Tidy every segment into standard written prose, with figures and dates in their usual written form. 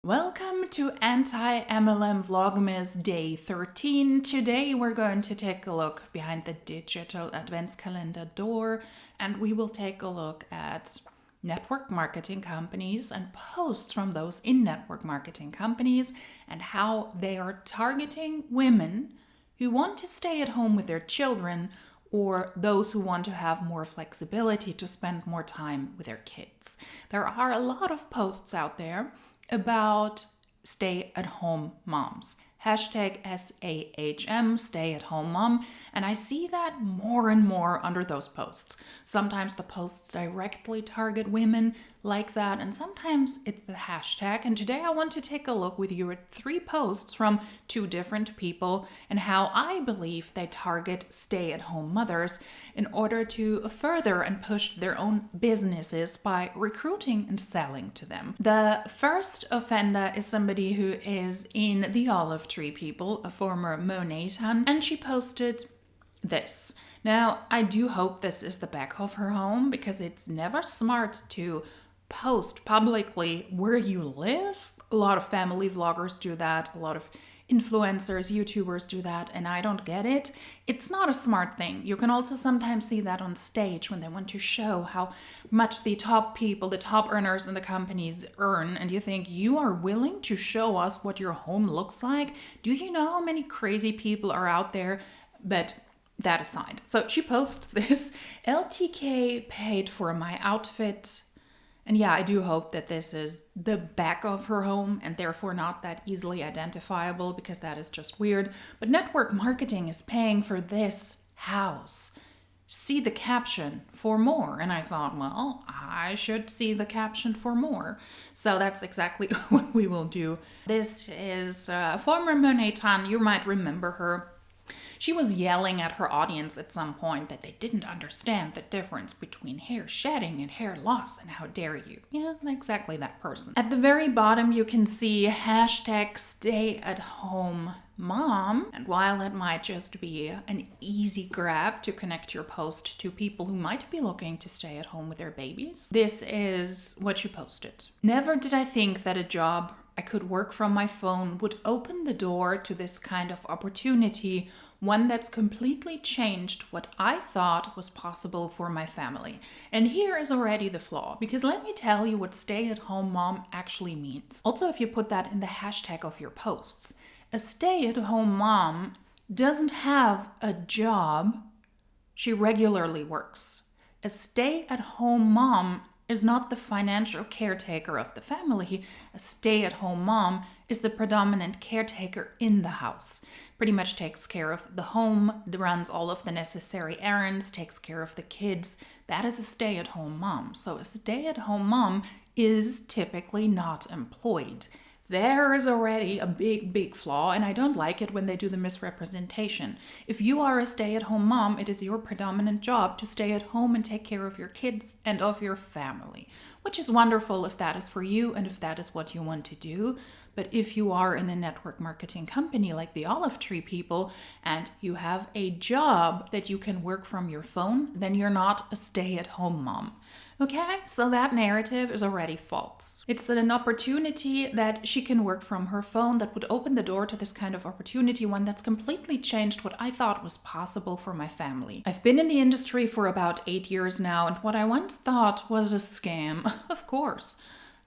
Welcome to Anti-MLM Vlogmas Day 13. Today we're going to take a look behind the digital advents calendar door, and we will take a look at network marketing companies and posts from those in network marketing companies and how they are targeting women who want to stay at home with their children or those who want to have more flexibility to spend more time with their kids. There are a lot of posts out there about stay-at-home moms. Hashtag SAHM, stay-at-home mom. And I see that more and more under those posts. Sometimes the posts directly target women like that, and sometimes it's the hashtag. And today I want to take a look with you at 3 posts from 2 different people and how I believe they target stay-at-home mothers in order to further and push their own businesses by recruiting and selling to them. The first offender is somebody who is in the Olive Tree people, a former Monatan, and she posted this. Now, I do hope this is the back of her home because it's never smart to post publicly where you live. A lot of family vloggers do that. A lot of influencers, YouTubers do that, and I don't get it. It's not a smart thing. You can also sometimes see that on stage when they want to show how much the top people, the top earners in the companies earn, and you think, you are willing to show us what your home looks like? Do you know how many crazy people are out there? But that aside. So she posts this, LTK paid for my outfit. And yeah, I do hope that this is the back of her home and therefore not that easily identifiable because that is just weird. But network marketing is paying for this house. See the caption for more. And I thought, well, I should see the caption for more. So that's exactly what we will do. This is former Monatan. You might remember her. She was yelling at her audience at some point that they didn't understand the difference between hair shedding and hair loss, and how dare you. Yeah, exactly that person. At the very bottom, you can see hashtag stay at home mom. And while it might just be an easy grab to connect your post to people who might be looking to stay at home with their babies, this is what you posted. Never did I think that a job I could work from my phone would open the door to this kind of opportunity, one that's completely changed what I thought was possible for my family. And here is already the flaw, because let me tell you what stay-at-home mom actually means. Also, if you put that in the hashtag of your posts, a stay-at-home mom doesn't have a job, she regularly works. A stay-at-home mom is not the financial caretaker of the family. A stay-at-home mom is the predominant caretaker in the house. Pretty much takes care of the home, runs all of the necessary errands, takes care of the kids. That is a stay-at-home mom. So a stay-at-home mom is typically not employed. There is already a big flaw, and I don't like it when they do the misrepresentation. If you are a stay-at-home mom, it is your predominant job to stay at home and take care of your kids and of your family, which is wonderful if that is for you and if that is what you want to do. But if you are in a network marketing company like the Olive Tree people and you have a job that you can work from your phone, then you're not a stay-at-home mom. Okay, so that narrative is already false. It's an opportunity that she can work from her phone that would open the door to this kind of opportunity, one that's completely changed what I thought was possible for my family. I've been in the industry for about 8 years now, and what I once thought was a scam, of course,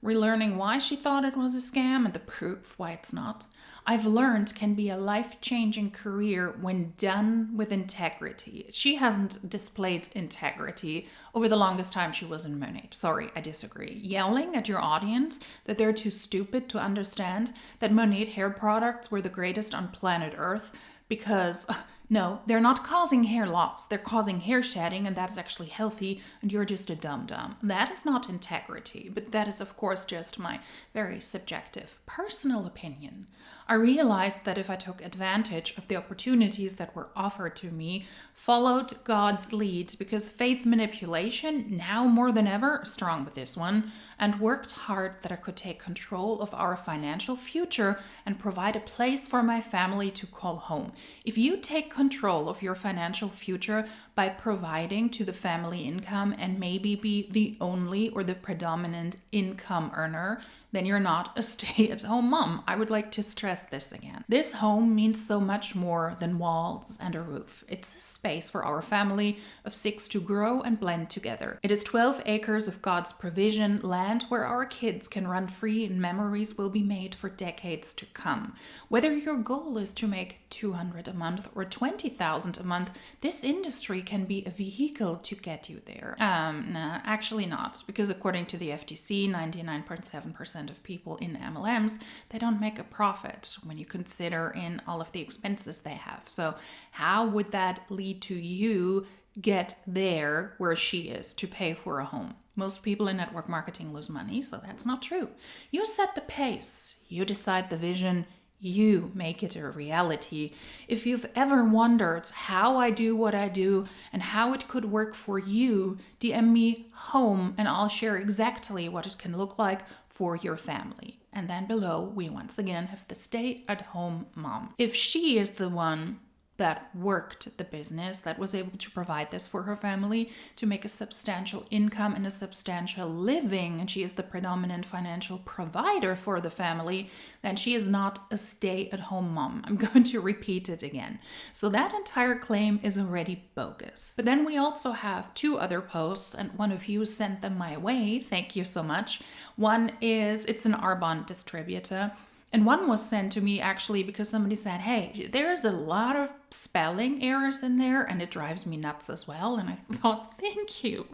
relearning why she thought it was a scam and the proof why it's not, I've learned can be a life-changing career when done with integrity. She hasn't displayed integrity over the longest time she was in Monat. Sorry, I disagree. Yelling at your audience that they're too stupid to understand that Monat hair products were the greatest on planet Earth because no, they're not causing hair loss. They're causing hair shedding, and that's actually healthy, and you're just a dum-dum. That is not integrity, but that is, of course, just my very subjective personal opinion. I realized that if I took advantage of the opportunities that were offered to me, followed God's lead, because faith manipulation, now more than ever, strong with this one, and worked hard that I could take control of our financial future and provide a place for my family to call home. If you take control of your financial future by providing to the family income and maybe be the only or the predominant income earner, then you're not a stay-at-home mom. I would like to stress this again. This home means so much more than walls and a roof. It's a space for our family of 6 to grow and blend together. It is 12 acres of God's provision, land where our kids can run free and memories will be made for decades to come. Whether your goal is to make $200 a month or $20,000 a month, this industry can be a vehicle to get you there. No, actually not, because according to the FTC, 99.7% of people in MLMs, they don't make a profit when you consider in all of the expenses they have. So how would that lead to you get there where she is to pay for a home? Most people in network marketing lose money, so that's not true. You set the pace, you decide the vision, you make it a reality. If you've ever wondered how I do what I do and how it could work for you, DM me home and I'll share exactly what it can look like for your family. And then below, we once again have the stay-at-home mom. If she is the one that worked the business, that was able to provide this for her family, to make a substantial income and a substantial living, and she is the predominant financial provider for the family, then she is not a stay-at-home mom. I'm going to repeat it again. So that entire claim is already bogus. But then we also have 2 other posts, and one of you sent them my way. Thank you so much. One is, it's an Arbonne distributor. And one was sent to me actually because somebody said, hey, there's a lot of spelling errors in there and it drives me nuts as well. And I thought, thank you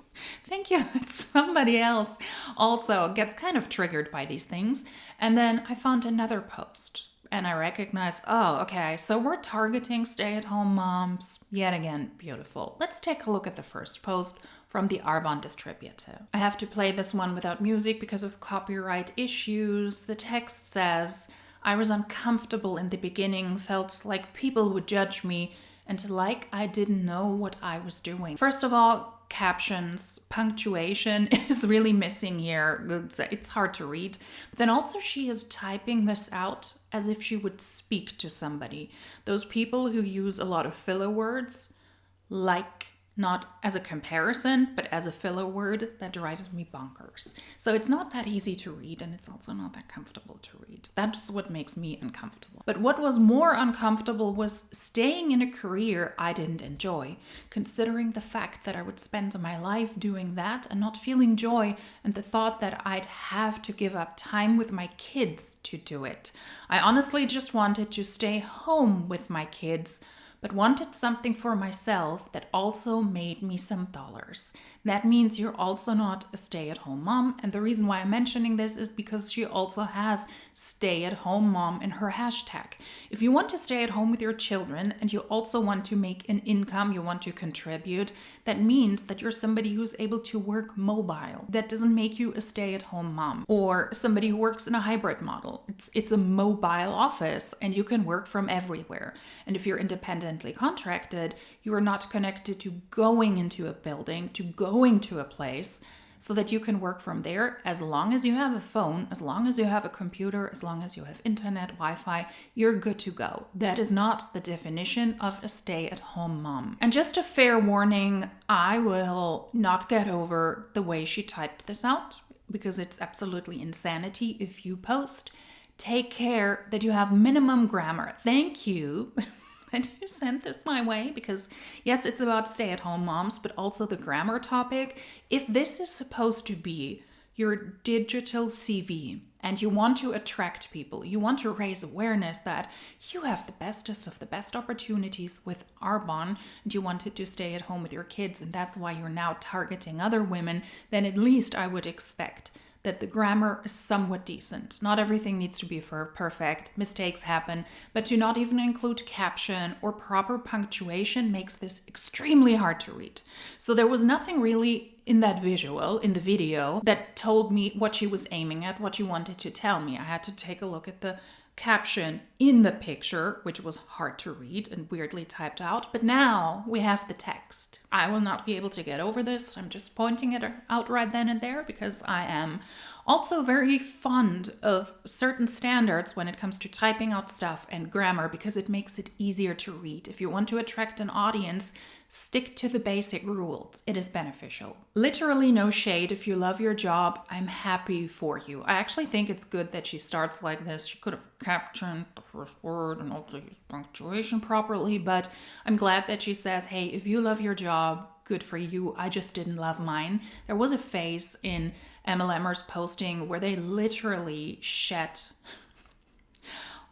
that somebody else also gets kind of triggered by these things. And then I found another post and I recognized, oh, okay, so we're targeting stay-at-home moms yet again. Beautiful. Let's take a look at the first post from the Arbonne distributor. I have to play this one without music because of copyright issues. The text says, I was uncomfortable in the beginning, felt like people would judge me, and like I didn't know what I was doing. First of all, captions, punctuation is really missing here. It's hard to read. But then also she is typing this out as if she would speak to somebody. Those people who use a lot of filler words, like not as a comparison, but as a filler word, that drives me bonkers. So it's not that easy to read, and it's also not that comfortable to read. That's what makes me uncomfortable. But what was more uncomfortable was staying in a career I didn't enjoy, considering the fact that I would spend my life doing that and not feeling joy, and the thought that I'd have to give up time with my kids to do it. I honestly just wanted to stay home with my kids, but wanted something for myself that also made me some dollars. That means you're also not a stay-at-home mom, and the reason why I'm mentioning this is because she also has stay-at-home mom in her hashtag. If you want to stay at home with your children and you also want to make an income, you want to contribute, that means that you're somebody who's able to work mobile. That doesn't make you a stay-at-home mom or somebody who works in a hybrid model. It's a mobile office and you can work from everywhere. And if you're independently contracted, you are not connected to going into a building, to going to a place, so that you can work from there as long as you have a phone, as long as you have a computer, as long as you have internet, Wi-Fi, you're good to go. That is not the definition of a stay-at-home mom. And just a fair warning, I will not get over the way she typed this out, because it's absolutely insanity if you post. Take care that you have minimum grammar. Thank you. And you sent this my way because, yes, it's about stay-at-home moms, but also the grammar topic. If this is supposed to be your digital CV and you want to attract people, you want to raise awareness that you have the bestest of the best opportunities with Arbonne and you wanted to stay at home with your kids and that's why you're now targeting other women, then at least I would expect that the grammar is somewhat decent. Not everything needs to be perfect, mistakes happen, but to not even include caption or proper punctuation makes this extremely hard to read. So there was nothing really in that visual, in the video, that told me what she was aiming at, what she wanted to tell me. I had to take a look at the caption in the picture, which was hard to read and weirdly typed out. But now we have the text. I will not be able to get over this. I'm just pointing it out right then and there because I am also very fond of certain standards when it comes to typing out stuff and grammar because it makes it easier to read. If you want to attract an audience, stick to the basic rules. It is beneficial. Literally no shade. If you love your job, I'm happy for you. I actually think it's good that she starts like this. She could have captioned the first word and also used punctuation properly, but I'm glad that she says, hey, if you love your job, good for you. I just didn't love mine. There was a phase in MLMers posting where they literally shed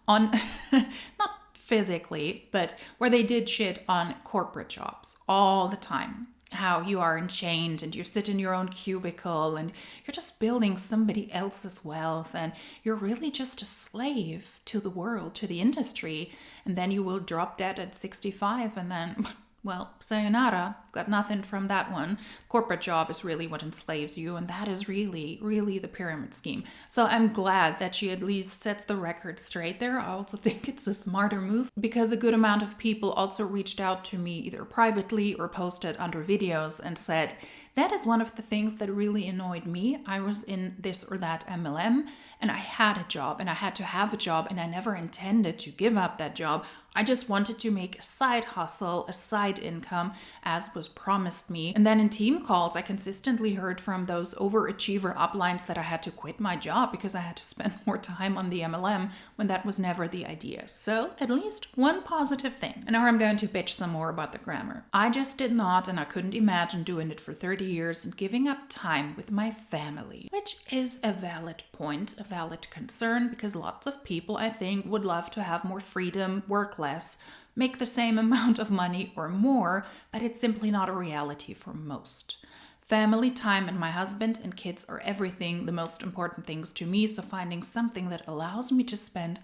on, not physically, but where they did shit on corporate jobs all the time. How you are enchained and you sit in your own cubicle and you're just building somebody else's wealth and you're really just a slave to the world, to the industry. And then you will drop dead at 65 and then, well, sayonara, got nothing from that one. Corporate job is really what enslaves you, and that is really, really the pyramid scheme. So I'm glad that she at least sets the record straight there. I also think it's a smarter move because a good amount of people also reached out to me either privately or posted under videos and said, that is one of the things that really annoyed me. I was in this or that MLM and I had a job and I had to have a job and I never intended to give up that job. I just wanted to make a side hustle, a side income, as was promised me. And then in team calls, I consistently heard from those overachiever uplines that I had to quit my job because I had to spend more time on the MLM when that was never the idea. So at least one positive thing. And now I'm going to bitch some more about the grammar. I just did not, and I couldn't imagine doing it for 30 years and giving up time with my family, which is a valid point, a valid concern, because lots of people, I think, would love to have more freedom, work less, make the same amount of money or more, but it's simply not a reality for most. Family time and my husband and kids are everything, the most important things to me, so finding something that allows me to spend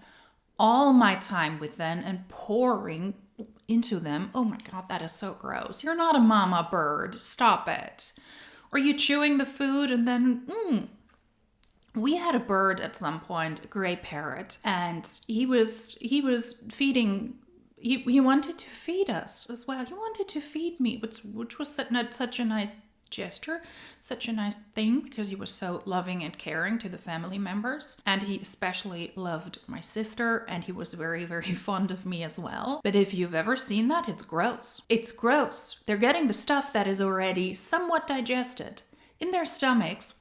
all my time with them and pouring into them, oh my God, that is so gross. You're not a mama bird, stop it. Or you chewing the food and then, We had a bird at some point, a gray parrot, and he was feeding. He wanted to feed us as well. He wanted to feed me, which was such a nice gesture, such a nice thing, because he was so loving and caring to the family members. And he especially loved my sister, and he was very, very fond of me as well. But if you've ever seen that, it's gross. It's gross. They're getting the stuff that is already somewhat digested in their stomachs,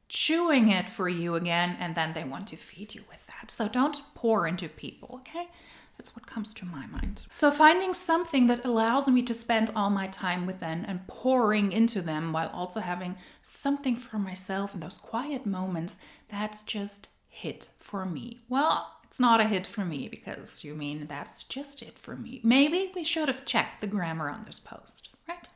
chewing it for you again, and then they want to feed you with that. So don't pour into people, okay? That's what comes to my mind. So finding something that allows me to spend all my time with them and pouring into them while also having something for myself in those quiet moments, that's just hit for me. Well, it's not a hit for me because you mean that's just it for me. Maybe we should have checked the grammar on this post, right?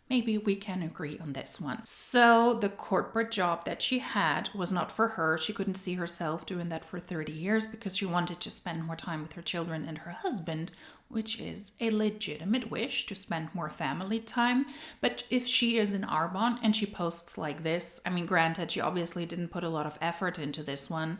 Maybe we can agree on this one. So the corporate job that she had was not for her. She couldn't see herself doing that for 30 years because she wanted to spend more time with her children and her husband, which is a legitimate wish to spend more family time. But if she is in Arbonne and she posts like this, I mean, granted, she obviously didn't put a lot of effort into this one.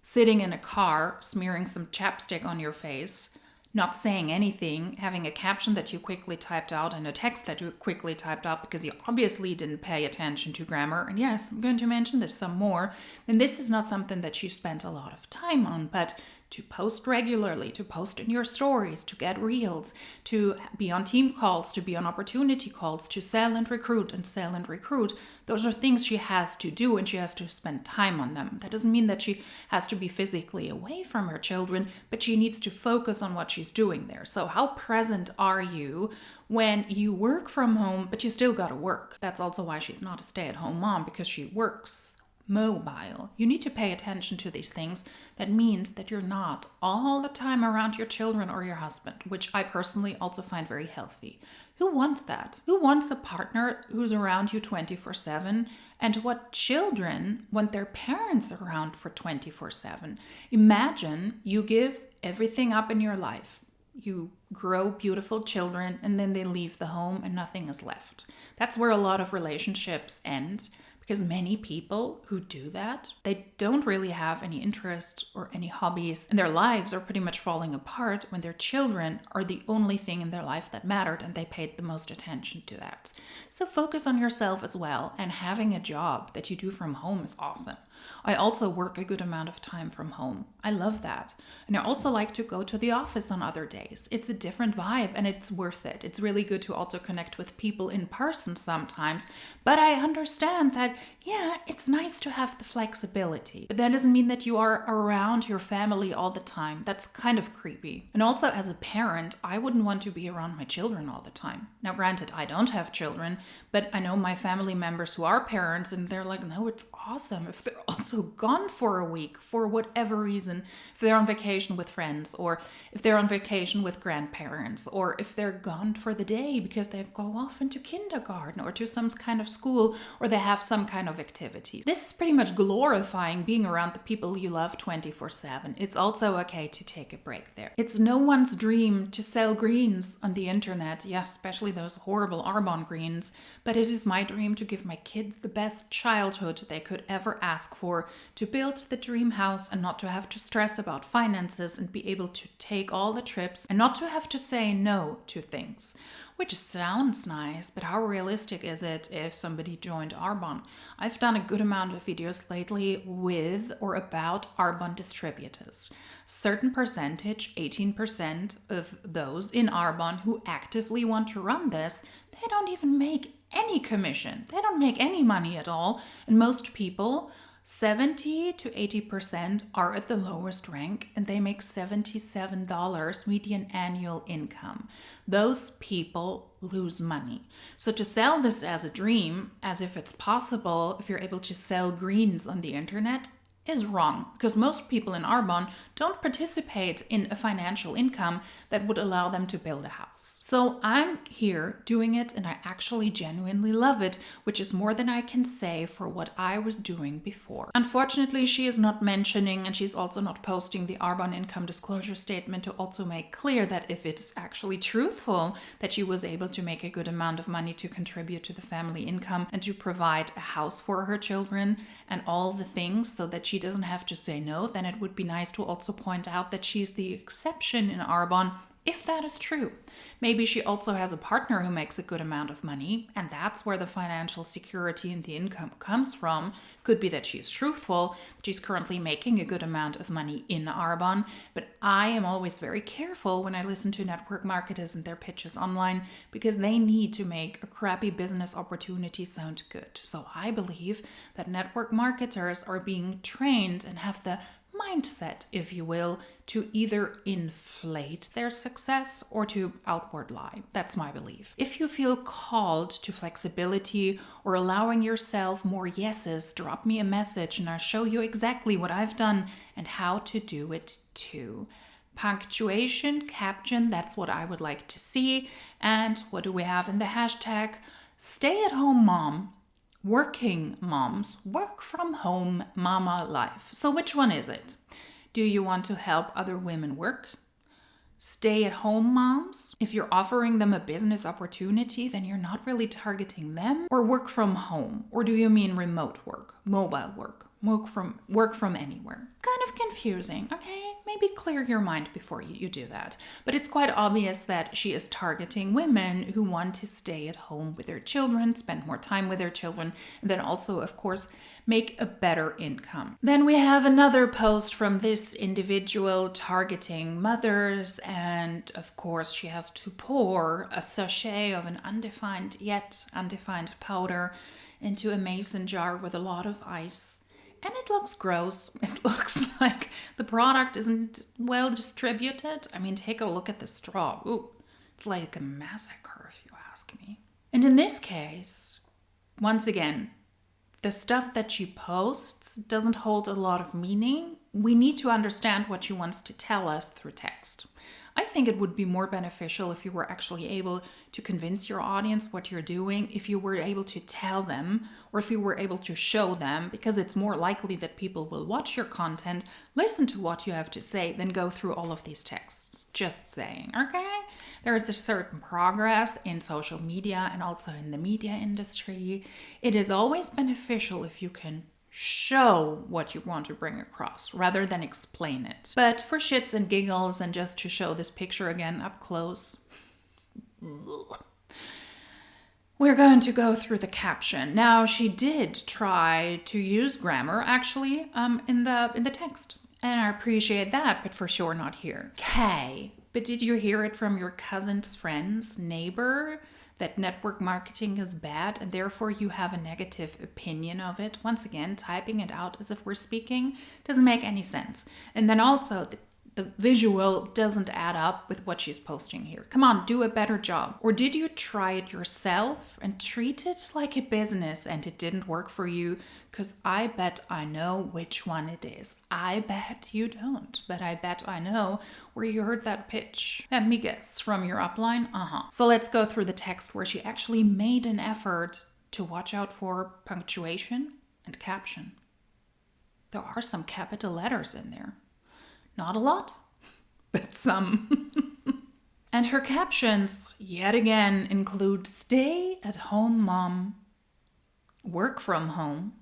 Sitting in a car, smearing some chapstick on your face, not saying anything, having a caption that you quickly typed out and a text that you quickly typed out because you obviously didn't pay attention to grammar. And yes, I'm going to mention this some more. And this is not something that she spent a lot of time on, but to post regularly, to post in your stories, to get reels, to be on team calls, to be on opportunity calls, to sell and recruit and sell and recruit. Those are things she has to do and she has to spend time on them. That doesn't mean that she has to be physically away from her children, but she needs to focus on what she's doing there. So how present are you when you work from home, but you still gotta work? That's also why she's not a stay-at-home mom, because she works mobile. You need to pay attention to these things. That means that you're not all the time around your children or your husband, which I personally also find very healthy. Who wants that? Who wants a partner who's around you 24/7? And what children want their parents around for 24/7? Imagine you give everything up in your life. You grow beautiful children and then they leave the home and nothing is left. That's where a lot of relationships end, Because many people who do that, they don't really have any interest or any hobbies, and their lives are pretty much falling apart when their children are the only thing in their life that mattered and they paid the most attention to that. So focus on yourself as well, and having a job that you do from home is awesome. I also work a good amount of time from home. I love that. And I also like to go to the office on other days. It's a different vibe and it's worth it. It's really good to also connect with people in person sometimes. But I understand that, yeah, it's nice to have the flexibility. But that doesn't mean that you are around your family all the time. That's kind of creepy. And also as a parent, I wouldn't want to be around my children all the time. Now, granted, I don't have children, but I know my family members who are parents and they're like, no, it's awesome if they're also gone for a week for whatever reason, if they're on vacation with friends, or if they're on vacation with grandparents, or if they're gone for the day because they go off into kindergarten or to some kind of school, or they have some kind of activity. This is pretty much glorifying being around the people you love 24/7. It's also okay to take a break there. It's no one's dream to sell greens on the internet, yeah, especially those horrible Arbonne greens, but it is my dream to give my kids the best childhood they could ever ask for, to build the dream house and not to have to stress about finances and be able to take all the trips and not to have to say no to things. Which sounds nice, but how realistic is it if somebody joined Arbonne? I've done a good amount of videos lately with or about Arbonne distributors. Certain percentage, 18% of those in Arbonne who actively want to run this, they don't even make any commission. They don't make any money at all. And most people, 70 to 80%, are at the lowest rank and they make $77 median annual income. Those people lose money. So to sell this as a dream, as if it's possible if you're able to sell greens on the internet, is wrong, because most people in Arbonne don't participate in a financial income that would allow them to build a house. So I'm here doing it and I actually genuinely love it, which is more than I can say for what I was doing before. Unfortunately, she is not mentioning, and she's also not posting the Arbonne income disclosure statement to also make clear that if it's actually truthful that she was able to make a good amount of money to contribute to the family income and to provide a house for her children and all the things so that she doesn't have to say no, then it would be nice to also point out that she's the exception in Arbonne, if that is true. Maybe she also has a partner who makes a good amount of money, and that's where the financial security and the income comes from. Could be that she's truthful, that she's currently making a good amount of money in Arbonne, but I am always very careful when I listen to network marketers and their pitches online, because they need to make a crappy business opportunity sound good. So I believe that network marketers are being trained and have the mindset, if you will, to either inflate their success or to outward lie. That's my belief. If you feel called to flexibility or allowing yourself more yeses, drop me a message and I'll show you exactly what I've done and how to do it too. Punctuation, caption, that's what I would like to see. And what do we have in the hashtag? Stay-at-home mom. Working moms, work from home mama life. So which one is it? Do you want to help other women work? Stay-at-home moms? If you're offering them a business opportunity, then you're not really targeting them. Or work from home? Or do you mean remote work, mobile work, work from anywhere? Kind of confusing, okay? Maybe clear your mind before you do that. But it's quite obvious that she is targeting women who want to stay at home with their children, spend more time with their children, and then also, of course, make a better income. Then we have another post from this individual targeting mothers, and of course she has to pour a sachet of an undefined powder into a mason jar with a lot of ice. And it looks gross. It looks like the product isn't well distributed. I mean, take a look at the straw. Ooh, it's like a massacre if you ask me. And in this case, once again, the stuff that she posts doesn't hold a lot of meaning. We need to understand what she wants to tell us through text. I think it would be more beneficial if you were actually able to convince your audience what you're doing, if you were able to tell them, or if you were able to show them, because it's more likely that people will watch your content, listen to what you have to say, than go through all of these texts. Just saying, okay? There is a certain progress in social media and also in the media industry. It is always beneficial if you can show what you want to bring across rather than explain it. But for shits and giggles and just to show this picture again up close, we're going to go through the caption. Now, she did try to use grammar actually in the text, and I appreciate that, but for sure not here. Okay, but did you hear it from your cousin's friend's neighbor that network marketing is bad and therefore you have a negative opinion of it? Once again, typing it out as if we're speaking doesn't make any sense. And then also the visual doesn't add up with what she's posting here. Come on, do a better job. Or did you try it yourself and treat it like a business and it didn't work for you? Because I bet I know which one it is. I bet you don't, but I bet I know where you heard that pitch. Let me guess, from your upline? So let's go through the text where she actually made an effort to watch out for punctuation and caption. There are some capital letters in there. Not a lot, but some. And her captions, yet again, include stay-at-home mom, work from home,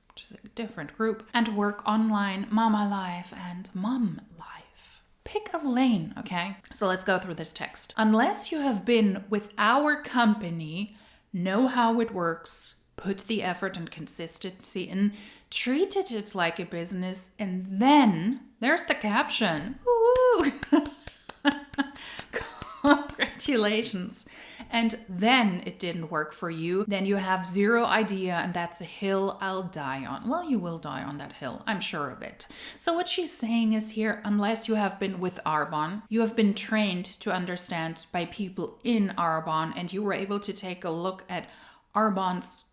which is a different group, and work online, mama life, and mom life. Pick a lane, okay? So let's go through this text. Unless you have been with our company, know how it works, put the effort and consistency in, treated it like a business, and then there's the caption. Woo! Congratulations. And then it didn't work for you. Then you have zero idea, and that's a hill I'll die on. Well, you will die on that hill. I'm sure of it. So what she's saying is here, unless you have been with Arbonne, you have been trained to understand by people in Arbonne, and you were able to take a look at Arbonne's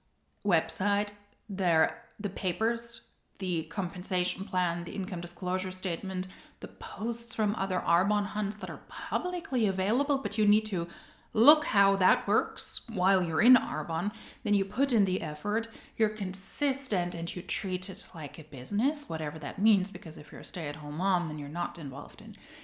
website, the papers, the compensation plan, the income disclosure statement, the posts from other Arbonne hunts that are publicly available, but you need to look how that works while you're in Arbonne. Then you put in the effort, you're consistent, and you treat it like a business, whatever that means, because if you're a stay-at-home mom, then you're not involved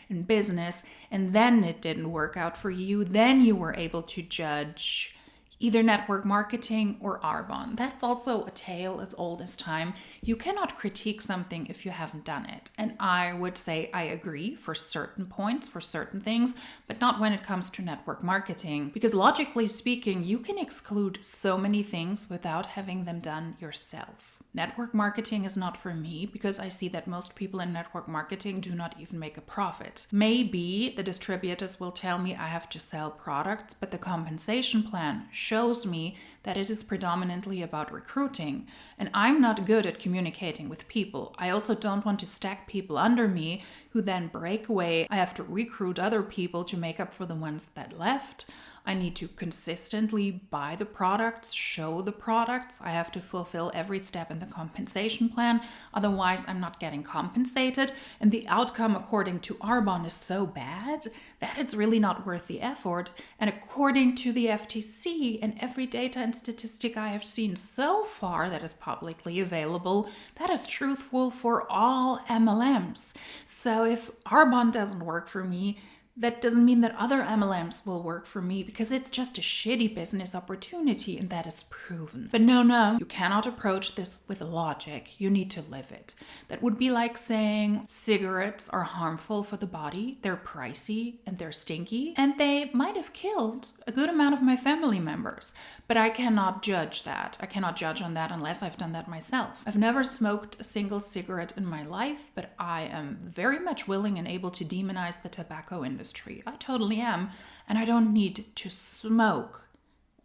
in business. And then it didn't work out for you. Then you were able to judge either network marketing or Arbonne. That's also a tale as old as time. You cannot critique something if you haven't done it. And I would say I agree for certain points, for certain things, but not when it comes to network marketing. Because logically speaking, you can exclude so many things without having them done yourself. Network marketing is not for me because I see that most people in network marketing do not even make a profit. Maybe the distributors will tell me I have to sell products, but the compensation plan shows me that it is predominantly about recruiting. And I'm not good at communicating with people. I also don't want to stack people under me who then break away. I have to recruit other people to make up for the ones that left. I need to consistently buy the products, show the products. I have to fulfill every step in the compensation plan. Otherwise, I'm not getting compensated. And the outcome, according to Arbonne, is so bad that it's really not worth the effort. And according to the FTC and every data and statistic I have seen so far that is publicly available, that is truthful for all MLMs. So if Arbonne doesn't work for me, that doesn't mean that other MLMs will work for me because it's just a shitty business opportunity and that is proven. But no, you cannot approach this with logic. You need to live it. That would be like saying cigarettes are harmful for the body, they're pricey and they're stinky, and they might have killed a good amount of my family members. But I cannot judge that. I cannot judge on that unless I've done that myself. I've never smoked a single cigarette in my life, but I am very much willing and able to demonize the tobacco industry. I totally am, and I don't need to smoke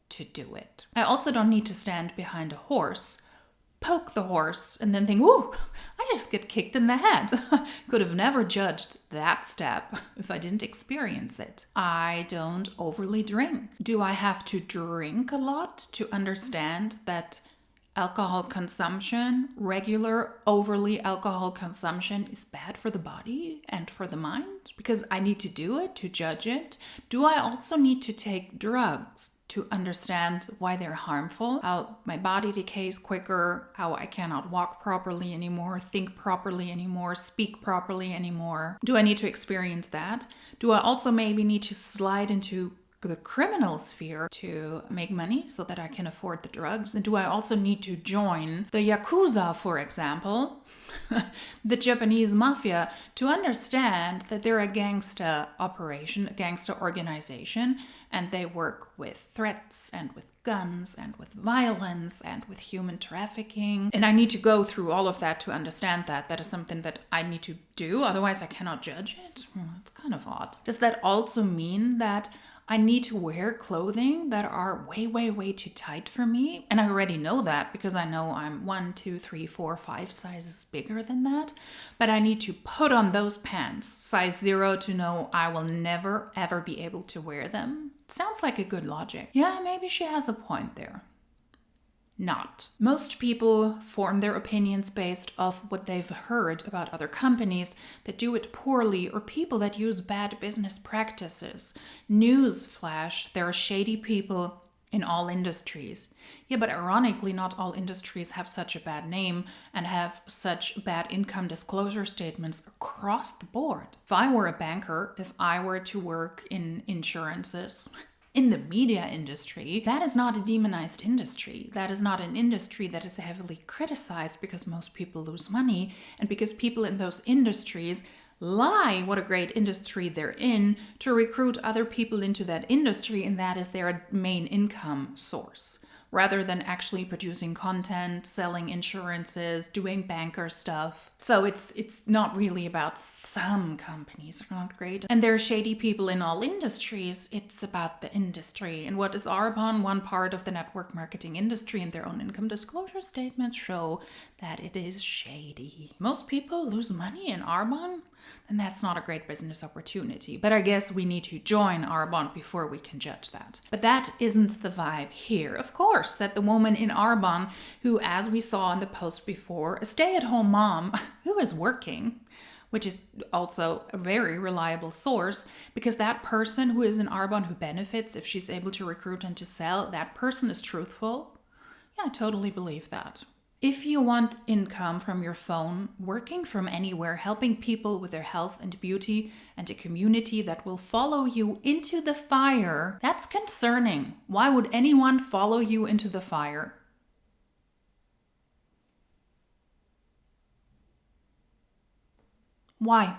to do it. I also don't need to stand behind a horse, poke the horse, and then think, ooh, I just get kicked in the head. Could have never judged that step if I didn't experience it. I don't overly drink. Do I have to drink a lot to understand that alcohol consumption, regular overly alcohol consumption, is bad for the body and for the mind because I need to do it to judge it? Do I also need to take drugs to understand why they're harmful, how my body decays quicker, how I cannot walk properly anymore, think properly anymore, speak properly anymore? Do I need to experience that? Do I also maybe need to slide into the criminal sphere to make money so that I can afford the drugs? And do I also need to join the Yakuza, for example, the Japanese mafia, to understand that they're a gangster operation, a gangster organization, and they work with threats and with guns and with violence and with human trafficking? And I need to go through all of that to understand that. That is something that I need to do, otherwise I cannot judge it. It's kind of odd. Does that also mean that I need to wear clothing that are way, way, way too tight for me? And I already know that because I know I'm 1, 2, 3, 4, 5 sizes bigger than that. But I need to put on those pants, size 0, to know I will never, ever be able to wear them. Sounds like a good logic. Yeah, maybe she has a point there. Not. Most people form their opinions based off what they've heard about other companies that do it poorly or people that use bad business practices. News flash, there are shady people in all industries. Yeah, but ironically, not all industries have such a bad name and have such bad income disclosure statements across the board. If I were a banker, if I were to work in insurances, in the media industry, that is not a demonized industry. That is not an industry that is heavily criticized because most people lose money and because people in those industries lie what a great industry they're in to recruit other people into that industry, and that is their main income source, rather than actually producing content, selling insurances, doing banker stuff. So it's not really about some companies are not great. And there are shady people in all industries. It's about the industry. And what is Arbonne? One part of the network marketing industry, and their own income disclosure statements show that it is shady. Most people lose money in Arbonne, then that's not a great business opportunity. But I guess we need to join Arbonne before we can judge that. But that isn't the vibe here. Of course, that the woman in Arbonne, who, as we saw in the post before, a stay-at-home mom who is working, which is also a very reliable source, because that person who is in Arbonne who benefits if she's able to recruit and to sell, that person is truthful. Yeah, I totally believe that. If you want income from your phone, working from anywhere, helping people with their health and beauty, and a community that will follow you into the fire, that's concerning. Why would anyone follow you into the fire? Why?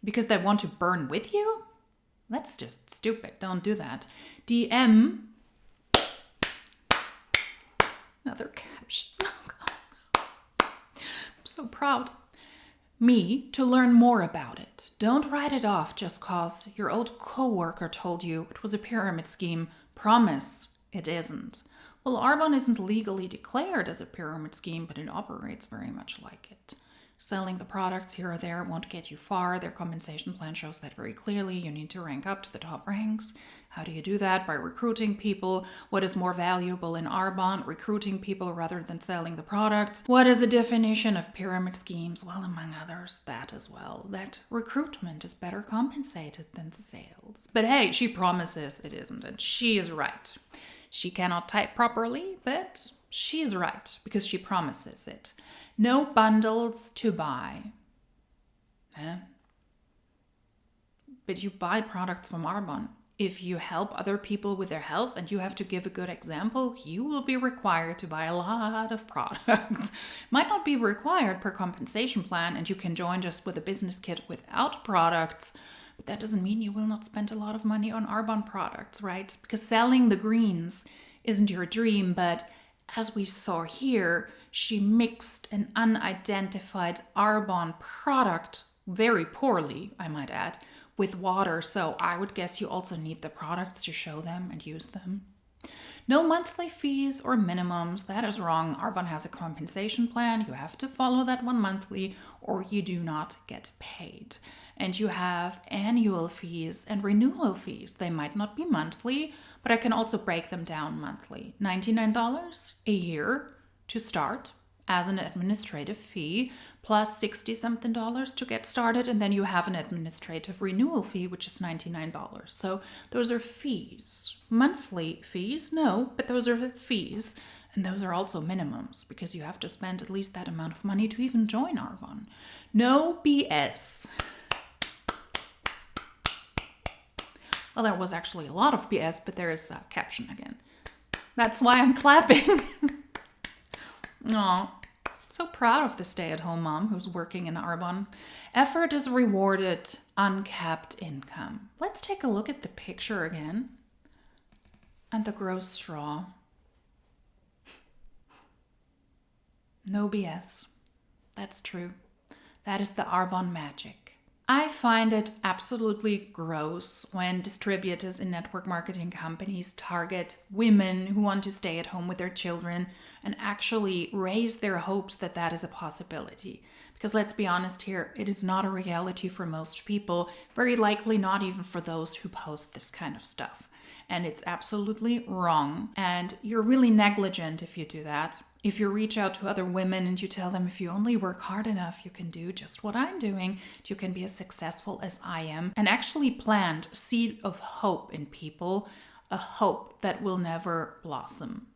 Because they want to burn with you? That's just stupid. Don't do that. DM. Another caption. I'm so proud. Me to learn more about it. Don't write it off just cause your old coworker told you it was a pyramid scheme. Promise it isn't. Well, Arbonne isn't legally declared as a pyramid scheme, but it operates very much like it. Selling the products here or there won't get you far. Their compensation plan shows that very clearly. You need to rank up to the top ranks. How do you do that? By recruiting people. What is more valuable in Arbonne? Recruiting people rather than selling the products. What is a definition of pyramid schemes? Well, among others, that as well. That recruitment is better compensated than sales. But hey, she promises it isn't, and she is right. She cannot type properly, but she's right because she promises it. No bundles to buy. But you buy products from Arbonne. If you help other people with their health and you have to give a good example, you will be required to buy a lot of products. Might not be required per compensation plan, and you can join just with a business kit without products. But that doesn't mean you will not spend a lot of money on Arbonne products, right? Because selling the greens isn't your dream, but as we saw here, she mixed an unidentified Arbonne product very poorly, I might add, with water. So I would guess you also need the products to show them and use them. No monthly fees or minimums. That is wrong. Arbonne has a compensation plan. You have to follow that one monthly or you do not get paid. And you have annual fees and renewal fees. They might not be monthly, but I can also break them down monthly. $99 a year to start as an administrative fee, plus 60 something dollars to get started, and then you have an administrative renewal fee, which is $99. So those are fees. Monthly fees? No, but those are fees. And those are also minimums, because you have to spend at least that amount of money to even join Arbonne. No BS. Well, there was actually a lot of BS, but there is a caption again. That's why I'm clapping. Aw, so proud of the stay-at-home mom who's working in Arbonne. Effort is rewarded, uncapped income. Let's take a look at the picture again. And the gross straw. No BS. That's true. That is the Arbonne magic. I find it absolutely gross when distributors in network marketing companies target women who want to stay at home with their children and actually raise their hopes that that is a possibility. Because let's be honest here, it is not a reality for most people, very likely not even for those who post this kind of stuff. And it's absolutely wrong. And you're really negligent if you do that. If you reach out to other women and you tell them if you only work hard enough, you can do just what I'm doing, you can be as successful as I am, and actually plant a seed of hope in people, a hope that will never blossom.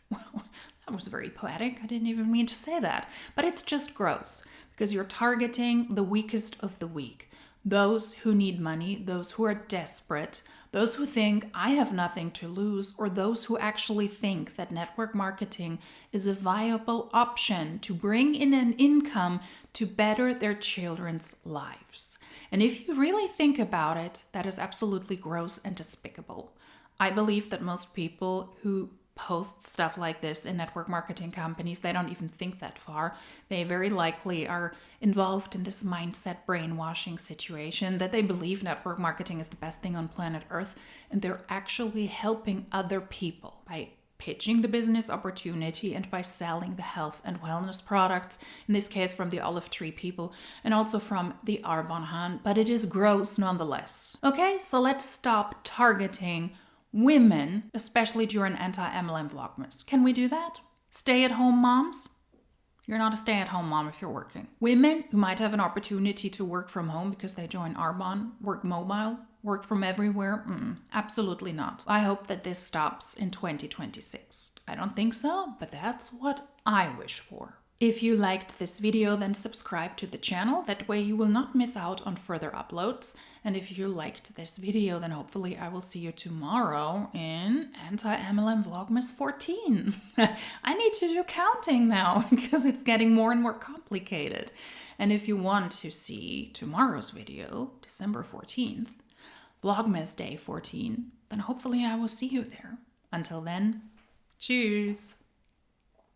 Well, that was very poetic. I didn't even mean to say that. But it's just gross because you're targeting the weakest of the weak. Those who need money, those who are desperate, those who think I have nothing to lose, or those who actually think that network marketing is a viable option to bring in an income to better their children's lives. And if you really think about it, that is absolutely gross and despicable. I believe that most people who post stuff like this in network marketing companies, they don't even think that far. They very likely are involved in this mindset brainwashing situation that they believe network marketing is the best thing on planet Earth, and they're actually helping other people by pitching the business opportunity and by selling the health and wellness products, in this case from the olive tree people and also from the Arbonne, but it is gross nonetheless. Okay, so let's stop targeting women, especially during Anti-MLM Vlogmas. Can we do that? Stay-at-home moms? You're not a stay-at-home mom if you're working. Women who might have an opportunity to work from home because they join Arbonne, work mobile, work from everywhere? Absolutely not. I hope that this stops in 2026. I don't think so, but that's what I wish for. If you liked this video, then subscribe to the channel. That way you will not miss out on further uploads. And if you liked this video, then hopefully I will see you tomorrow in Anti-MLM Vlogmas 14. I need to do counting now because it's getting more and more complicated. And if you want to see tomorrow's video, December 14th, Vlogmas Day 14, then hopefully I will see you there. Until then, cheers!